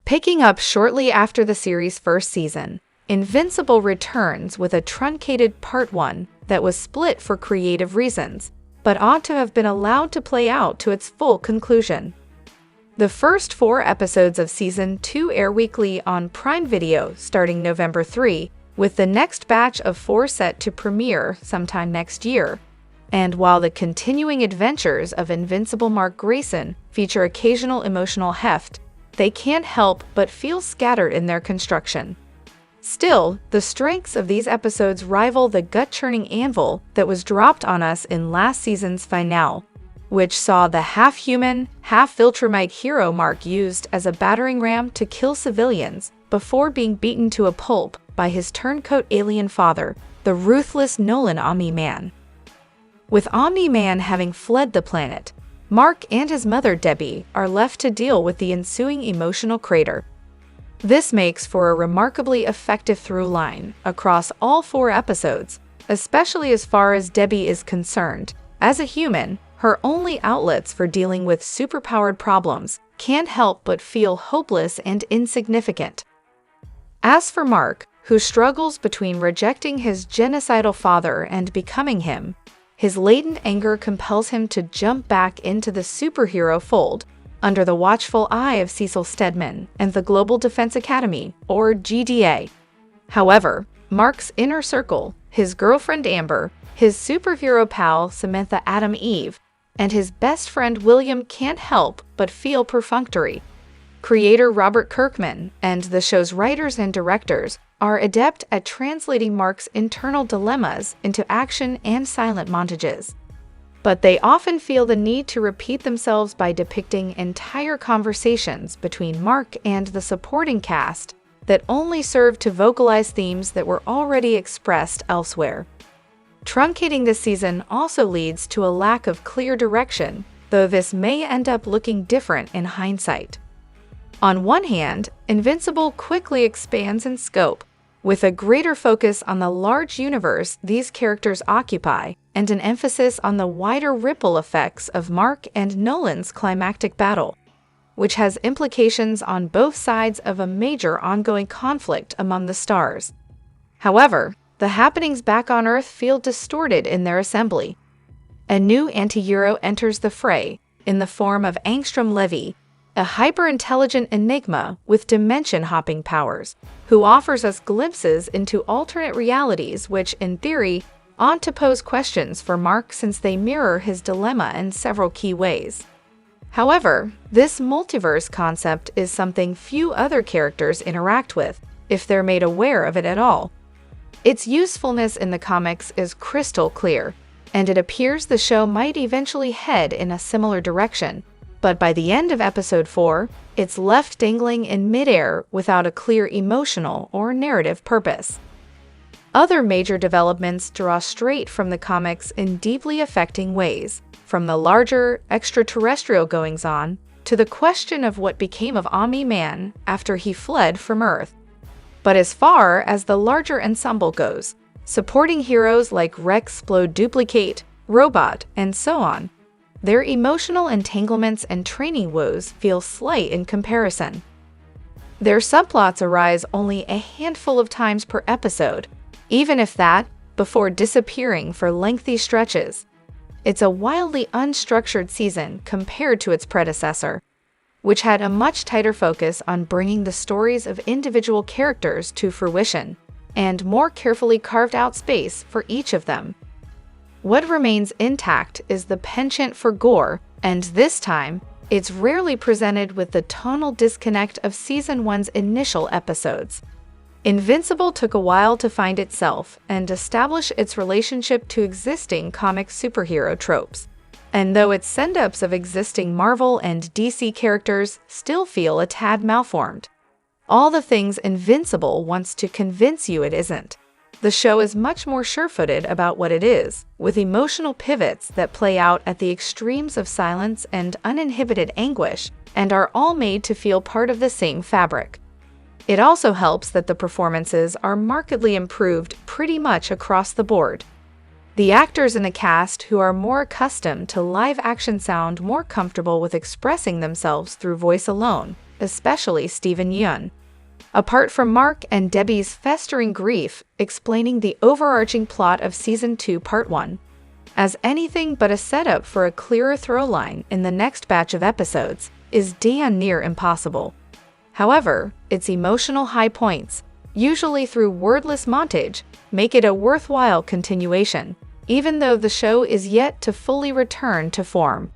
Picking up shortly after the series' first season, Invincible returns with a truncated Part 1 that was split for creative reasons, but ought to have been allowed to play out to its full conclusion. The first 4 episodes of Season 2 air weekly on Prime Video starting November 3, with the next batch of 4 set to premiere sometime next year. And while the continuing adventures of Invincible Mark Grayson feature occasional emotional heft, they can't help but feel scattered in their construction. Still, the strengths of these episodes rival the gut-churning anvil that was dropped on us in last season's finale, which saw the half-human, half-Viltrumite hero Mark used as a battering ram to kill civilians before being beaten to a pulp by his turncoat alien father, the ruthless Nolan Omni-Man. With Omni-Man having fled the planet, Mark and his mother Debbie are left to deal with the ensuing emotional crater. This makes for a remarkably effective through line across all 4 episodes, especially as far as Debbie is concerned. As a human, her only outlets for dealing with superpowered problems can't help but feel hopeless and insignificant. As for Mark, who struggles between rejecting his genocidal father and becoming him, his latent anger compels him to jump back into the superhero fold under the watchful eye of Cecil Stedman and the Global Defense Academy, or GDA. However, Mark's inner circle, his girlfriend Amber, his superhero pal Samantha Adam Eve, and his best friend William can't help but feel perfunctory. Creator Robert Kirkman and the show's writers and directors are adept at translating Mark's internal dilemmas into action and silent montages. But they often feel the need to repeat themselves by depicting entire conversations between Mark and the supporting cast that only serve to vocalize themes that were already expressed elsewhere. Truncating this season also leads to a lack of clear direction, though this may end up looking different in hindsight. On one hand, Invincible quickly expands in scope, with a greater focus on the large universe these characters occupy and an emphasis on the wider ripple effects of Mark and Nolan's climactic battle, which has implications on both sides of a major ongoing conflict among the stars. However, the happenings back on Earth feel distorted in their assembly. A new anti-hero enters the fray in the form of Angstrom Levy, a hyper-intelligent enigma with dimension-hopping powers, who offers us glimpses into alternate realities which, in theory, ought to pose questions for Mark since they mirror his dilemma in several key ways. However, this multiverse concept is something few other characters interact with, if they're made aware of it at all. Its usefulness in the comics is crystal clear, and it appears the show might eventually head in a similar direction. But by the end of episode 4, it's left dangling in midair without a clear emotional or narrative purpose. Other major developments draw straight from the comics in deeply affecting ways, from the larger extraterrestrial goings-on to the question of what became of Omni-Man after he fled from Earth. But as far as the larger ensemble goes, supporting heroes like Rex Splode-Duplicate, Robot, and so on, their emotional entanglements and training woes feel slight in comparison. Their subplots arise only a handful of times per episode, even if that, before disappearing for lengthy stretches. It's a wildly unstructured season compared to its predecessor, which had a much tighter focus on bringing the stories of individual characters to fruition, and more carefully carved out space for each of them. What remains intact is the penchant for gore, and this time, it's rarely presented with the tonal disconnect of Season 1's initial episodes. Invincible took a while to find itself and establish its relationship to existing comic superhero tropes. And though its send-ups of existing Marvel and DC characters still feel a tad malformed, all the things Invincible wants to convince you it isn't. The show is much more sure-footed about what it is, with emotional pivots that play out at the extremes of silence and uninhibited anguish, and are all made to feel part of the same fabric. It also helps that the performances are markedly improved pretty much across the board. The actors in the cast who are more accustomed to live-action sound more comfortable with expressing themselves through voice alone, especially Steven Yeun. Apart from Mark and Debbie's festering grief explaining the overarching plot of Season 2 Part 1, as anything but a setup for a clearer through line in the next batch of episodes is damn near impossible. However, its emotional high points, usually through wordless montage, make it a worthwhile continuation, even though the show is yet to fully return to form.